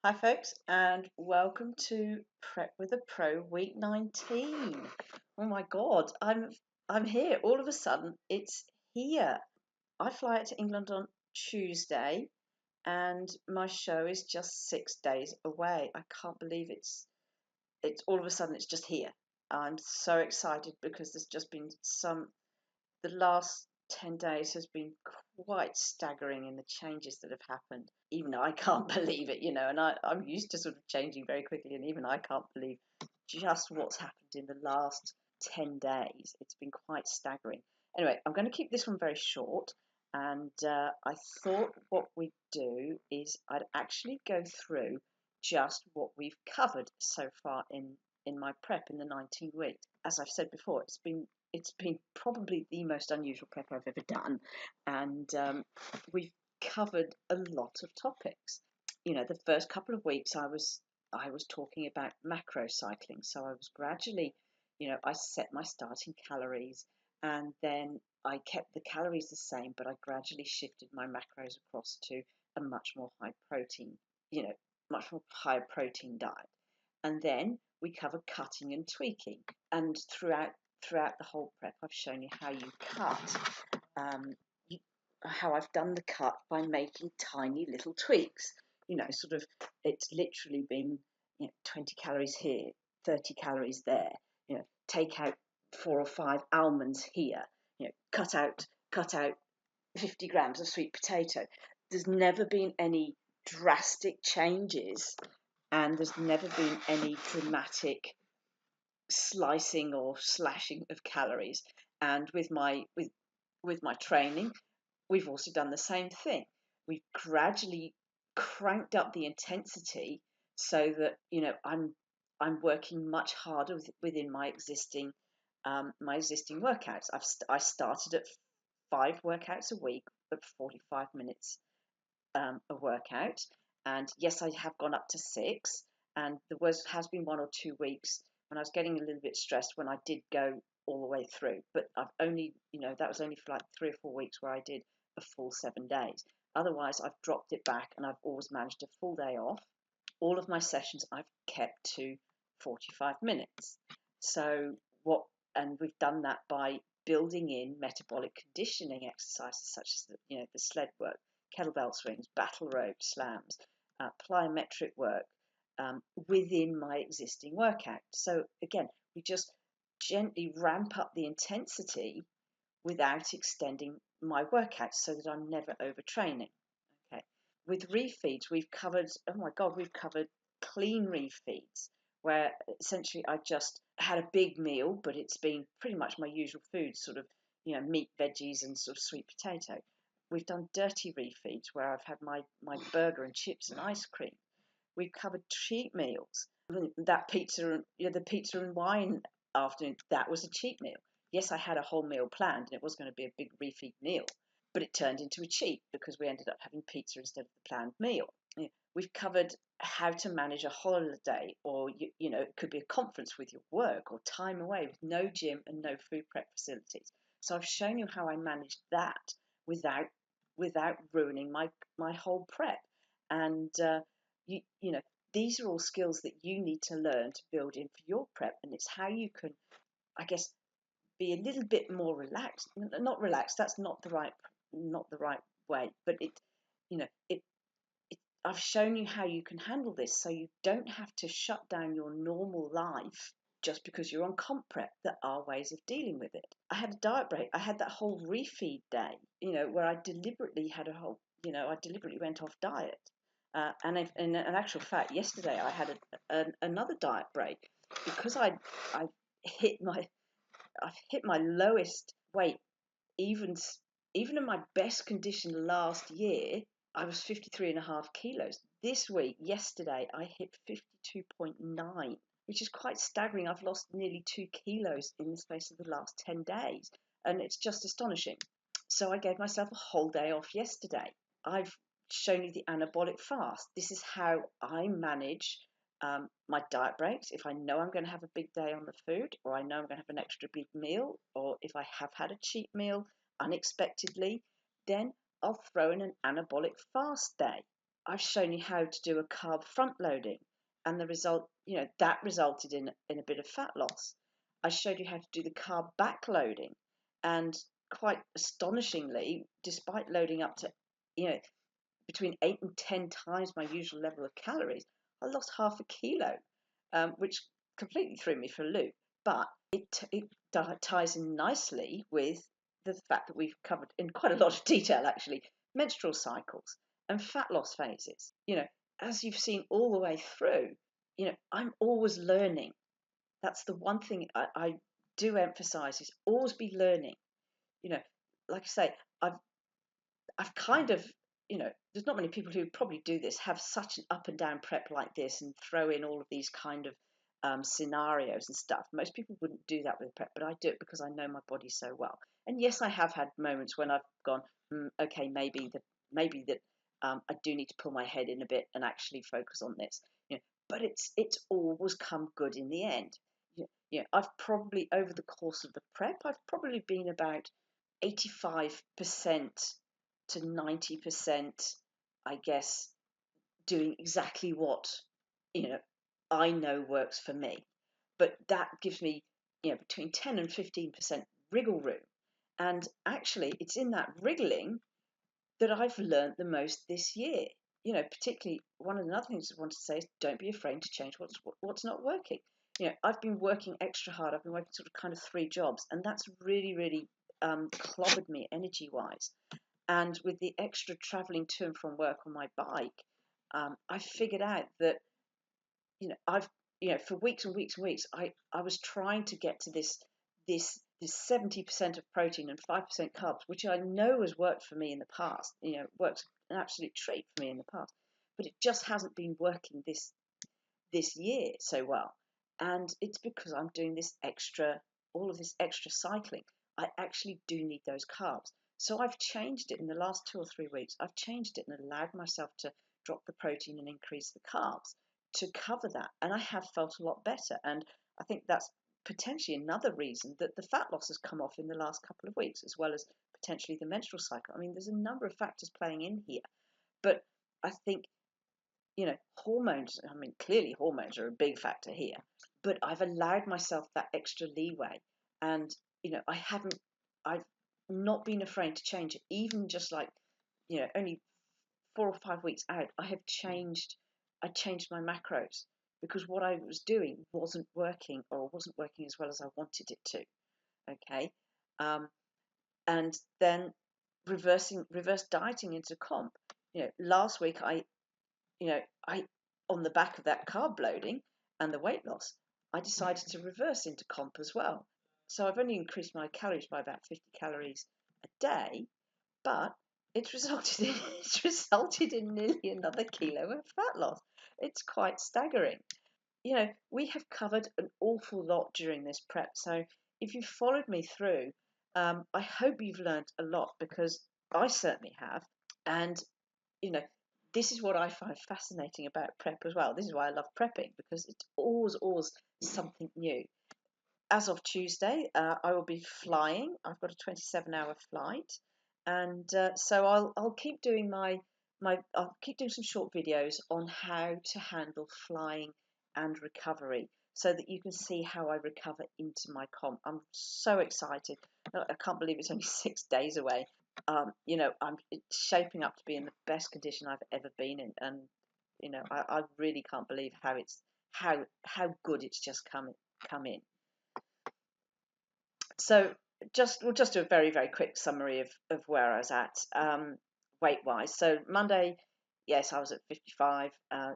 Hi folks, and welcome to Prep with a Pro week 19. Oh my god, I'm here. All of a sudden it's here. I fly out to England on Tuesday and my show is just 6 days away. I can't believe it's all of a sudden it's just here. I'm so excited because there's just been the last 10 days has been quite staggering in the changes that have happened. Even I can't believe it, and I'm used to sort of changing very quickly, and even I can't believe just what's happened in the last 10 days. It's been quite staggering. Anyway, I'm going to keep this one very short, and I thought what we'd do is I'd actually go through just what we've covered so far in my prep in the 19 weeks. As I've said before, it's been probably the most unusual prep I've ever done, and we've covered a lot of topics. The first couple of weeks I was talking about macro cycling, so I was gradually, I set my starting calories, and then I kept the calories the same, but I gradually shifted my macros across to a much more high protein, much more high protein diet. And then we cover cutting and tweaking. And throughout the whole prep, I've shown you how you cut, um, you, how I've done the cut by making tiny little tweaks. Sort of, it's literally been 20 calories here, 30 calories there. Take out 4 or 5 almonds here. Cut out 50 grams of sweet potato. There's never been any drastic changes, and there's never been any dramatic slicing or slashing of calories. And with my training, we've also done the same thing. We've gradually cranked up the intensity so that I'm working much harder within my existing workouts. I started at 5 workouts a week at 45 minutes a workout. And yes, I have gone up to 6. And there has been 1 or 2 weeks when I was getting a little bit stressed when I did go all the way through. But I've only, that was only for like 3 or 4 weeks where I did a full 7 days. Otherwise, I've dropped it back and I've always managed a full day off. All of my sessions I've kept to 45 minutes. And we've done that by building in metabolic conditioning exercises such as the sled work, kettlebell swings, battle rope slams, plyometric work within my existing workout. So again, we just gently ramp up the intensity without extending my workouts so that I'm never overtraining. Okay. With refeeds, we've covered clean refeeds, where essentially I just had a big meal, but it's been pretty much my usual food, sort of, meat, veggies, and sort of sweet potato. We've done dirty refeeds where I've had my burger and chips and ice cream. We've covered cheat meals. That pizza, the pizza and wine afternoon, that was a cheat meal. Yes, I had a whole meal planned and it was going to be a big refeed meal, but it turned into a cheat because we ended up having pizza instead of the planned meal. We've covered how to manage a holiday, or it could be a conference with your work or time away with no gym and no food prep facilities. So I've shown you how I managed that without ruining my whole prep. And you know these are all skills that you need to learn to build in for your prep, and it's how you can, I guess, be a little bit more relaxed. Not relaxed, that's not the right way, but you know it I've shown you how you can handle this so you don't have to shut down your normal life just because you're on comp prep. There are ways of dealing with it. I had a diet break. I had that whole refeed day, where I deliberately I deliberately went off diet. And in actual fact, yesterday I had another diet break because I hit my I've hit my lowest weight, even even in my best condition last year. I was 53.5 kilos. This week, yesterday, I hit 52.9, which is quite staggering. I've lost nearly 2 kilos in the space of the last 10 days, and it's just astonishing. So I gave myself a whole day off yesterday. I've shown you the anabolic fast. This is how I manage my diet breaks. If I know I'm going to have a big day on the food, or I know I'm going to have an extra big meal, or if I have had a cheat meal unexpectedly, then I'll throw in an anabolic fast day. I've shown you how to do a carb front loading, and the result, that resulted in a bit of fat loss. I showed you how to do the carb back loading, and quite astonishingly, despite loading up to, you know, between 8 and 10 times my usual level of calories, I lost half a kilo, which completely threw me for a loop. But it ties in nicely with the fact that we've covered in quite a lot of detail, actually, menstrual cycles and fat loss phases. As you've seen all the way through, I'm always learning. That's the one thing I do emphasize, is always be learning. You know, like I say, I've kind of, there's not many people who probably do this, have such an up and down prep like this and throw in all of these kind of scenarios and stuff. Most people wouldn't do that with prep, but I do it because I know my body so well. And yes, I have had moments when I've gone, okay, maybe that I do need to pull my head in a bit and actually focus on this. But it's always come good in the end. I've probably, over the course of the prep, I've probably been about 85% to 90%, I guess, doing exactly what, you know, I know works for me. But that gives me, between 10 and 15% wriggle room. And actually, it's in that wriggling that I've learned the most this year. Particularly one of the other things I want to say is, don't be afraid to change what's not working. I've been working extra hard. I've been working sort of kind of 3 jobs, and that's really, really clobbered me energy wise. And with the extra traveling to and from work on my bike, I figured out that, I've, for weeks and weeks and weeks, I was trying to get to this 70% of protein and 5% carbs, which I know has worked for me in the past. Works an absolute treat for me in the past, but it just hasn't been working this year so well. And it's because I'm doing all of this extra cycling. I actually do need those carbs. So I've changed it in the last 2 or 3 weeks. I've changed it and allowed myself to drop the protein and increase the carbs to cover that. And I have felt a lot better. And I think that's potentially another reason that the fat loss has come off in the last couple of weeks, as well as potentially the menstrual cycle. I mean, there's a number of factors playing in here. But I think, hormones, I mean, clearly hormones are a big factor here, but I've allowed myself that extra leeway. And, I've not been afraid to change it, even just like, only 4 or 5 weeks out, I changed my macros because what I was doing wasn't working, or wasn't working as well as I wanted it to. Okay. And then reverse dieting into comp. Last week I, on the back of that carb loading and the weight loss, I decided to reverse into comp as well. So I've only increased my calories by about 50 calories a day, but it's resulted in nearly another kilo of fat loss. It's quite staggering. We have covered an awful lot during this prep. So if you've followed me through, I hope you've learned a lot, because I certainly have. And you know, this is what I find fascinating about prep as well. This is why I love prepping, because it's always something new. As of Tuesday, I will be flying. I've got a 27-hour flight, and so I'll keep doing I'll keep doing some short videos on how to handle flying and recovery, so that you can see how I recover into my comp. I'm so excited. I can't believe it's only 6 days away. It's shaping up to be in the best condition I've ever been in, and I really can't believe how good it's just come in. So we'll just do a very, very quick summary of where I was at weight wise. So Monday, yes, I was at 55.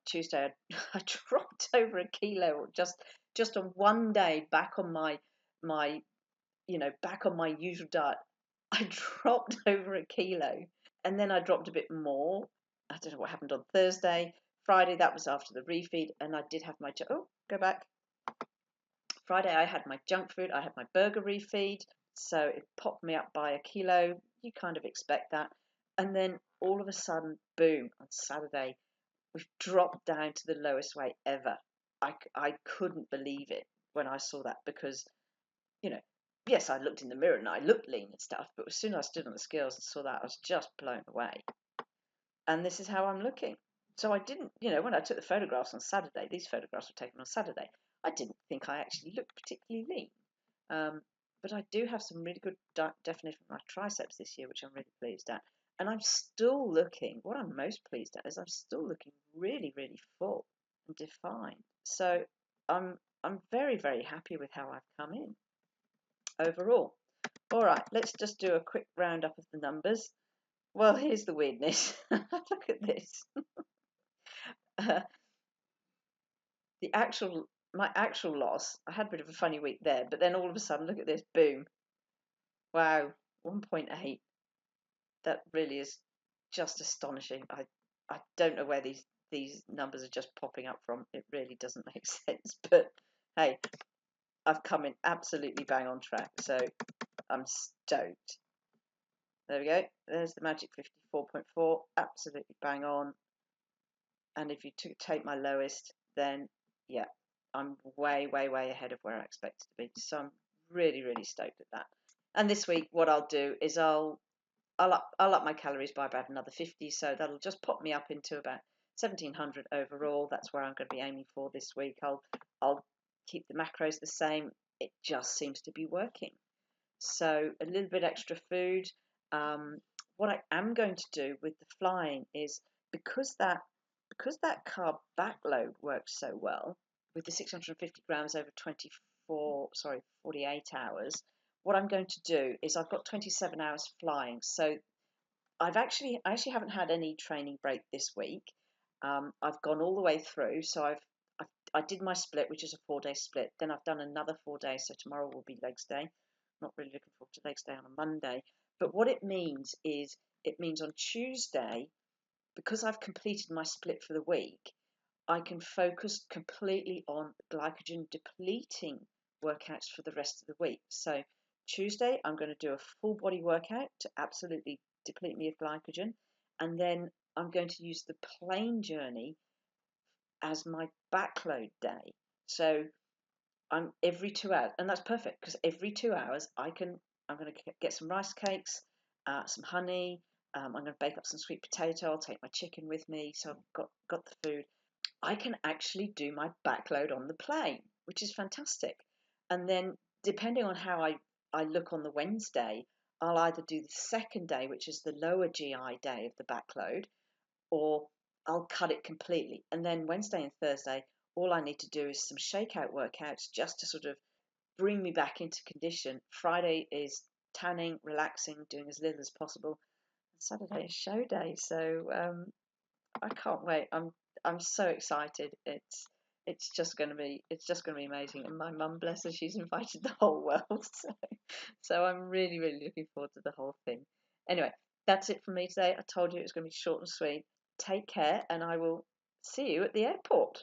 Tuesday, I dropped over a kilo just on one day, back on my back on my usual diet. I dropped over a kilo, and then I dropped a bit more. I don't know what happened on Thursday. Friday, that was after the refeed, and I did have my go back. Friday, I had my junk food. I had my burger refeed, so it popped me up by a kilo. You kind of expect that. And then all of a sudden, boom, on Saturday, we've dropped down to the lowest weight ever. I couldn't believe it when I saw that, because, yes, I looked in the mirror and I looked lean and stuff, but as soon as I stood on the scales and saw that, I was just blown away. And this is how I'm looking. So I didn't, when I took the photographs on Saturday, these photographs were taken on Saturday, I didn't think I actually looked particularly lean. But I do have some really good definition of my triceps this year, which I'm really pleased at. And I'm still looking, what I'm most pleased at is I'm still looking really, really full and defined. So I'm very, very happy with how I've come in overall. All right, let's just do a quick roundup of the numbers. Well, here's the weirdness. Look at this. My actual loss, I had a bit of a funny week there, but then all of a sudden, look at this, boom. Wow, 1.8. That really is just astonishing. I don't know where these numbers are just popping up from. It really doesn't make sense. But hey, I've come in absolutely bang on track, so I'm stoked. There we go. There's the magic 54.4, absolutely bang on. And if you take my lowest, then yeah, I'm way, way, way ahead of where I expected to be. So I'm really, really stoked at that. And this week, what I'll do is I'll up my calories by about another 50, so that'll just pop me up into about 1700 overall. That's where I'm going to be aiming for this week. I'll keep the macros the same. It just seems to be working. So a little bit extra food. What I am going to do with the flying is because that carb backload works so well with the 650 grams over 48 hours. What I'm going to do is I've got 27 hours flying, so I actually haven't had any training break this week. I've gone all the way through, so I did my split, which is a 4-day split. Then I've done another 4 days, so tomorrow will be legs day. Not really looking forward to legs day on a Monday. But what it means is it means on Tuesday, because I've completed my split for the week, I can focus completely on glycogen depleting workouts for the rest of the week. So Tuesday, I'm going to do a full body workout to absolutely deplete me of glycogen. And then I'm going to use the plane journey as my backload day. So I'm every 2 hours, and that's perfect because every 2 hours I'm going to get some rice cakes, some honey. I'm going to bake up some sweet potato. I'll take my chicken with me, so I've got the food. I can actually do my backload on the plane, which is fantastic. And then depending on how I look on the Wednesday, I'll either do the second day, which is the lower GI day of the backload, or I'll cut it completely. And then Wednesday and Thursday, all I need to do is some shakeout workouts just to sort of bring me back into condition. Friday is tanning, relaxing, doing as little as possible. Saturday is show day, so I can't wait. I'm so excited. It's just going to be amazing. And my mum, bless her, she's invited the whole world. So I'm really, really looking forward to the whole thing. Anyway, that's it from me today. I told you it was going to be short and sweet. Take care, and I will see you at the airport.